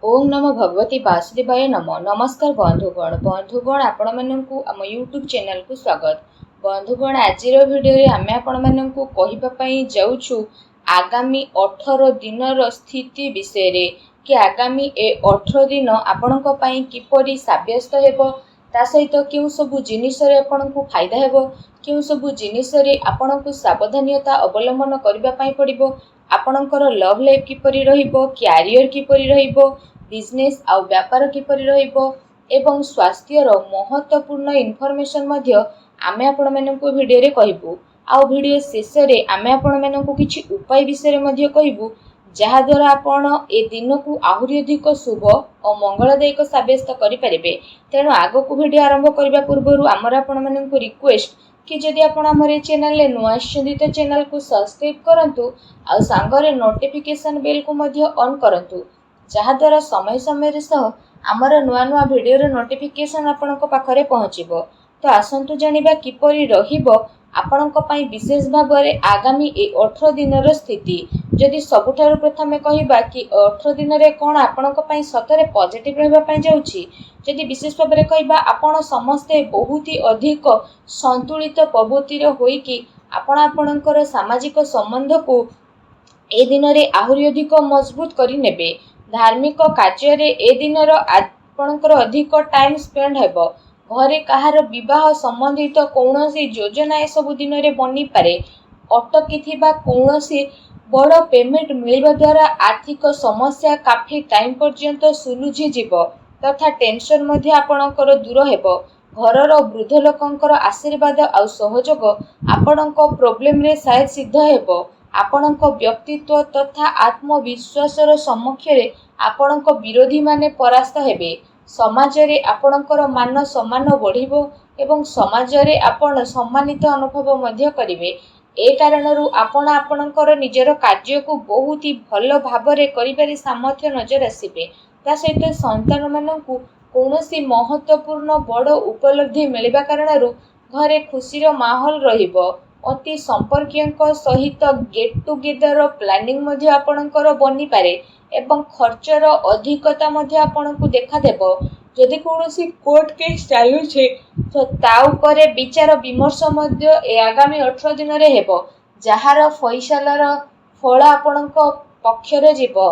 ओम नमो भगवती वासुदेवाय नमो। नमस्कार बंधुगण आपण माननकु आम यूट्यूब चैनल को स्वागत। बंधुगण आज भिडियो आम आपण माननकु कहिबा पई जाउछु आगामी 18 दिनर स्थिति विषय रे कि आगामी 18 दिन आपणक पई किपरि साब्यस्त हेबो, ता सहित केउ सब जिनिस रे आपणकु फायदा हेबो, केउ सब जिनिस रे आपणकु सावधानियता अवलंबन करिबा पई पड़िबो, आपणकर लव लाइफ किपरि रहिबो, क्यारियर किपरि रहिबो, बिजनेस आउ व्यापार किपरि रहिबो एवं स्वास्थ्यर महत्वपूर्ण इनफॉरमेशन मध्य आमे आपण माननकु भिडियो रे कहिबु। आउ भिडियो शेष रे आमे आपण माननकु किछि उपाय विषय रे मध्य कहिबु, जहा द्वारा आपण ए दिन को आहुरी अधिक शुभ और मंगलदायक साब्यस्त करि परिबे। तेणु आगो को भिडियो आरंभ करबा पूर्वरु आमर आपण माननकु रिक्वेस्ट कि जदि आपण हमर चैनल ले नुआ आछित तो चैनल को सब्सक्राइब करंतु आ सांगरे नोटिफिकेशन बेल को मध्य ऑन करंतु, जहा द्वारा समय समय सह आमर नुआ नुआ भिडियो रे नोटिफिकेशन आपणक पाखरे पहुँचीबो। तो आसंतु जानिबा किपरि रहिबो आपणक पई विशेष भाबरे आगामी 18 दिनर स्थिति। जदि सबुठारु प्रथमे कहिबा कि 18 दिन रे कोन आपणक पई सतरे पॉजिटिव रहबा पई जाउछि, जदि विशेष भाबरे कहिबा आपण समस्ते बहुत ही अधिक संतुलित प्रवृत्तिर होई कि आपण आपणकर सामाजिक संबंध को ए दिन रे आहुरी अधिक मजबूत करि नेबे। धार्मिक कार्य रे ए दिनर आपणकर अधिक टाइम स्पेंड हेबो। घरे कहार विवाह संबंधित कौनसी योजना ए सब दिन रे बनी पारे। अटकी थिबा कौनसी बड़ पेमेंट मिलिबा द्वारा आर्थिक समस्या काफी टाइम पर्यंत सुलझी जीवो तथा टेंशन मध्य आपणकर दूर हेबो। घरर वृद्ध लोकंकर आशीर्वाद आउ सहयोग आपणक प्रॉब्लम रे शायद सिद्ध हेबो। आपणक व्यक्तित्व तथा आत्मविश्वासर समक्ष रे आपणक विरोधी माने परास्त हेबे। समाज रे आपणकर मान सम्मान बढ़िबो एवं समाज रे आपण सम्मानित अनुभव मध्य करिवे। ए कारणरू आपण आपणकर निजर कार्य को बहुत ही भल भाबरे करिबारे सामर्थ्य नजर आसीबे। ता सहित संतान माननकु कौनसी महत्वपूर्ण बड़ उपलब्धि मिलिबा कारणरू घरे खुशीर माहौल रहिबो। अति संपर्कियंक सहित गेट टुगेदर प्लानिंग मध्य आपणकर बनी पारे एवं खर्चर अधिकता मध्य आपणकु देखा देबो। जदि कौनसी कोर्ट केस चालू छे तो ता उपरे विचार विमर्श मध्य ए आगामी 18 दिन रे हेबो, जहार फैसलार फल आपणक पक्षरे जीवो।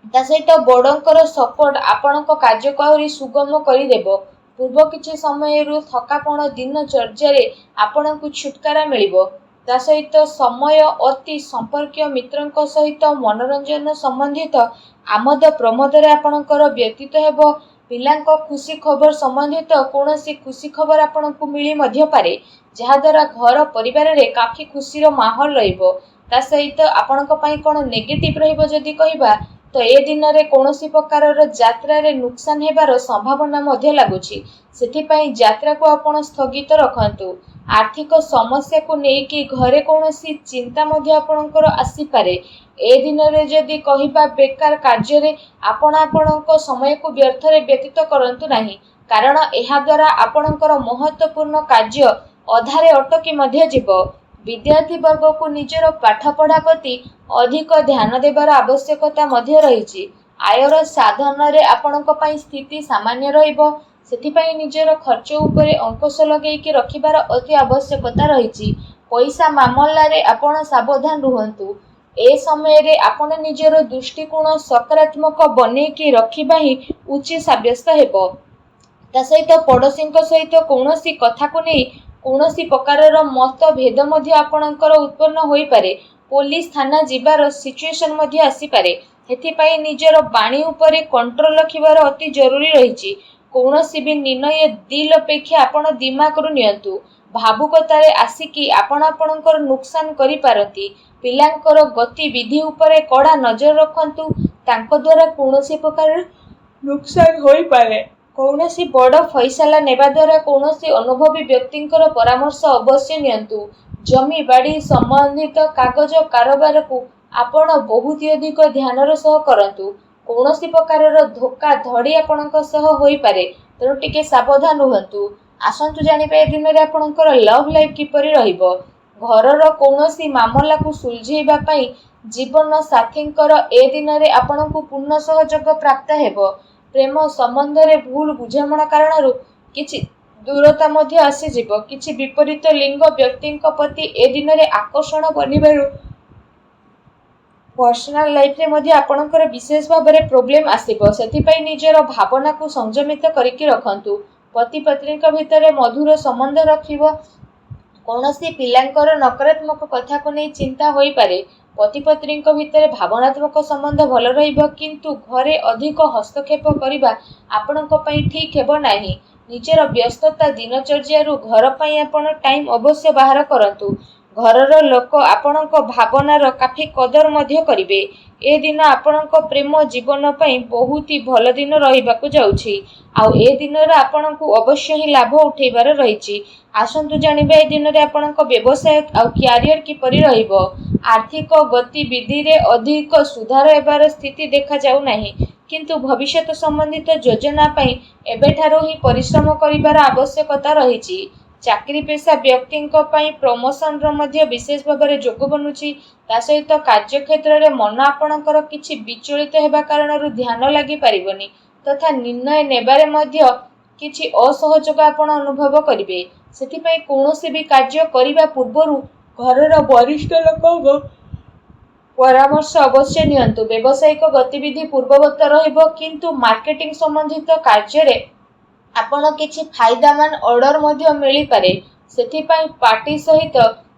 ता सहित बड़ंकर सपोर्ट आपणक कार्य को आहुरी सुगम करि देबो। पूर्व किछि समयरु थकापण दिनचर्या रे आपणकु छुटकारा मिलिबो। ता सहित समय अति संपर्कीय मित्रंक सहित मनोरंजन संबंधित आमोद प्रमोद रे आपणकर व्यतीत हेबो। पिलांक खुशी खबर संबंधित कौनसी खुशी खबर आपणकु मिली मध्य पारे, जहा द्वारा घर परिवार रे काफी खुशीर माहौल रहिबो। ता सहित आपणक पई कोन नेगेटिव रहिबो जदि कहिबा तो ए दिन रे कौनसी प्रकारर यात्रा रे नुकसान हेबार संभावना मध्य लागुछि। सेथि पई यात्रा को आपण स्थगित रखंतु। आर्थिक समस्या को नेकी घरे कौनसी चिंता मध्य आपणकर आसी पारे। ए दिन रे जदि कहिबा बेकार कार्य रे आपणक समय को व्यर्थ रे व्यतीत करंतु नाही, कारण एहा द्वारा आपणकर महत्वपूर्ण कार्य अधारे अटकी मध्य जीवो। विद्यार्थी वर्ग को निजर पाठ पढ़ा प्रति अधिक ध्यान देवार आवश्यकता मध्य रहिछि। आयर साधन रे आपणक पई स्थिति सामान्य रहिबो। सेथिपई निजर खर्च उपरे अंकुश लगेइकी रखिबार अति आवश्यकता रहिछि। पैसा मामला रे आपण सावधान रुहंतु। ए समय रे आपण निजर दृष्टिकोण सकारात्मक बनेइकी रखिबा ही उचित साब्यस्त हेबो। ता सहित पड़ोसींक सहित कौनसी कथा को नहीं कौनसी प्रकारर मतभेद मध्य आपणकर उत्पन्न होई पारे। पुलिस थाना जीवार सिचुएशन मध्य आसी पारे। हेथिपई निजर बाणी उपरे कंट्रोल रखिबार अति जरूरी रहिछि। कौनसी भी निर्णय दिल अपेक्षा आपण दिमाग रु नियंतु। भावुकतारे आसिकी आपण आपणकर नुकसान करि पारती। पिलांकर गतिविधि उपरे कड़ा नजर रखंतु। तांको द्वारा कौनसी प्रकार नुकसान होई पारे। कौनसी बड़ फैसला नेबा द्वारा कौनसी अनुभवी व्यक्तिंकर परामर्श अवश्य नियंतु। जमी बाड़ी संबंधित कागज कारोबार को आपण बहुत अधिक ध्यानर सह करंतु। कौनसी प्रकारर धोखा धड़ी आपणक सह होई पारे, तेणु टिके सावधान रुहंतु। आसंतु जानिबे ए दिन रे आपणकर लव लाइफ किपरि रहिबो। घरर कौनसी मामला को सुलझेइबा पई जीवन साथींकर ए दिन रे आपनकु पूर्ण सहयोग प्राप्त हेबो। प्रेम संबंध रे भूल बुझामणा कारणरू किछि दूरता मध्य आसीजिब। किछि विपरीत लिंग व्यक्तिंक प्रति ए दिन रे आकर्षण बनिबारू पर्सनल लाइफ रे मध्य आपनकर विशेष भाव में प्रोब्लेम आसीबो। सेथिपई निजर भावना को संयमित करिकि रखंतु। पति पत्नीक भितर मधुर संबंध रखिबो। कौनसी पिलांकर नकारात्मक कथा को नहीं चिंता होई पारे। पति पत्नीक भितर भावनात्मक संबंध भल रहिबो, किंतु घरे अधिक हस्तक्षेप करिबा आपनक पई ठीक हेबो नाही। निजर व्यस्तता दिनचर्यारू घर पई आपण टाइम अवश्य बाहर करंतु। घरर लोक आपणक भावनार काफी कदर मध्य करिवे। ए दिन आपणक प्रेम जीवन पई बहुत ही भल दिन रहिबाकु जाउछि। आउ ए दिन रे आपणकु अवश्य ही लाभ उठेबार रहिछि। आसंतु जानिबे ए दिन रे आपणक व्यवसाय आउ करियर किपरि रहिबो। आर्थिक गतिविधि रे अधिक सुधार हेबार स्थिति देखा जाउ नाही, किंतु भविष्यत संबंधित योजना पई एबेठारो ही परिश्रम करिबार आवश्यकता रहिछि। चाकरी पेशा व्यक्तिंक पई प्रमोशन रो मध्य विशेष भाव में जोग बनुछि। ता सहित कार्य क्षेत्र रे मन आपणकर किछि विचलित हेबा कारणरू ध्यान लागि परिबनी तथा निर्णय नेबारे मध्य किछि असहयोग आपण अनुभव करिवे। सेथिपई कोनोसी भी कार्य करिबा पूर्वरु घरर वरिष्ठ लोकक परामर्श अवश्य नियंतु। व्यावसायिक गतिविधि पूर्ववत रहिबो, किंतु मार्केटिंग संबंधित कार्य रे आपण किछि फायदामान ऑर्डर मध्य मिली पारे। सेथिपई पार्टी सहित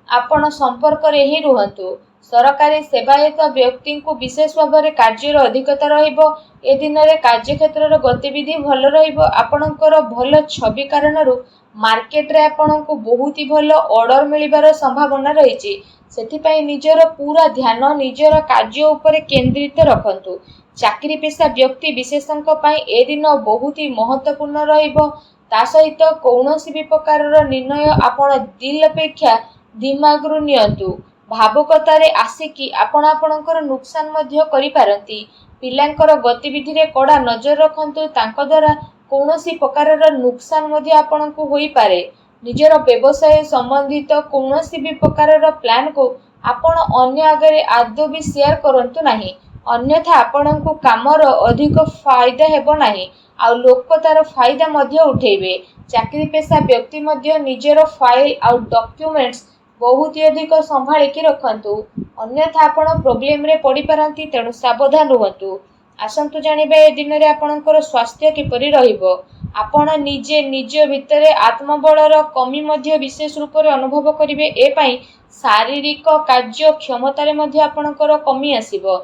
आपण संपर्क रे ही रुहंतु। सरकारी सेवायत व्यक्ति को विशेष भाव में कार्यर अधिकता रहिबो। ए दिन रे कार्य क्षेत्र रो गतिविधि भल रहिबो। आपणकर भल छवि कारणरू मार्केट रे आपणको बहुत ही भल ऑर्डर मिलिबार संभावना रहिछि। सेथिपई निजर पूरा ध्यान निजर कार्य उपरे केंद्रित रखंतु। चाकरी पेशा व्यक्ति विशेषज्ञ पई ए दिन बहुत ही महत्वपूर्ण रहिबो। ता सहित कौनसी भी प्रकारर निर्णय आपण दिल अपेक्षा दिमागरू नियंतु। भावुकतारे आसिकी आपण आपणकर नुकसान मध्य करि पारंती। पिलांकर गतिविधि रे कड़ा नजर रखंतु। तांको द्वारा कौनसी प्रकारर नुकसान मध्य आपणको होई पारे। निजर व्यवसाय संबंधित कौनसी भी प्रकारर प्लान को आपण अन्य आगे आदौ भी शेयर करंतु नाही, अन्यथा आपणको कामर अधिक फायदा हेबो नाही आ लोक तार फायदा मध्य उठेबे। चाकरी पेशा व्यक्ति मध्य निजर फाइल आउ डॉक्यूमेंट्स बहुत ही अधिक संभाली कि रखंतु, अन्यथा आपण प्रॉब्लम रे पड़ी पारंती। तेणु सावधान रुहंतु। आसंतु जानिबे ए दिन रे आपणकर स्वास्थ्य किपरि रहिबो। आपण निजे निज भितरे आत्मबलर कमी मध्य विशेष रूप रे अनुभव करिवे। ए पई शारीरिक कार्य क्षमता रे मध्य आपणकर कमी आसीबो।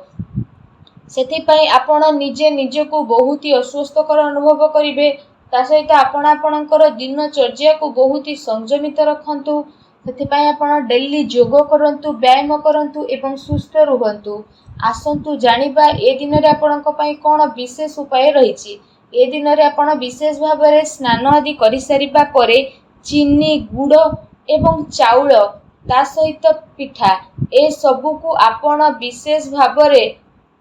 सेथिपई आपण निजे निजको बहुत ही अस्वस्थकर अनुभव करिवे। ता सहित आपण आपणकर दिनचर्या को बहुत ही संयमित रखंतु। सेथिपई आपण डेली योग करंतु, व्यायाम करंतु एवं सुस्थ रुहंतु। आसंतु जानिबा ए दिन रे आपणक पई कोन विशेष उपाय रहिछि। ए दिन रे आपण विशेष भाव में स्नान आदि करि सारिबा परे चीनी, गुड़ एवं चाउल ता सहित पिठा ए सबु को आपण विशेष भाव में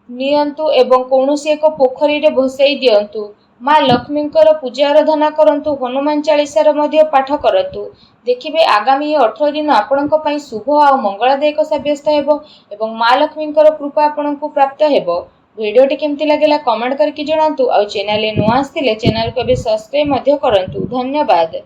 नियंतु एवं कौनसी एक पोखरी रे भसाई दियंतु। माँ लक्ष्मींकर पूजा आराधना करंतु। हनुमान चालीसार मध्य पाठ करंतु। देखिबे आगामी 18 दिन आपणक पई शुभ आ मंगलदायक साब्यस्त हेबो एवं माँ लक्ष्मींकर कृपा आपणको प्राप्त हेबो। वीडियोटी केमती लागेला कमेंट करके जणांतु। आ चैनल नुआ आस्तिले चैनल को भी सब्सक्राइब मध्य करंतु। धन्यवाद।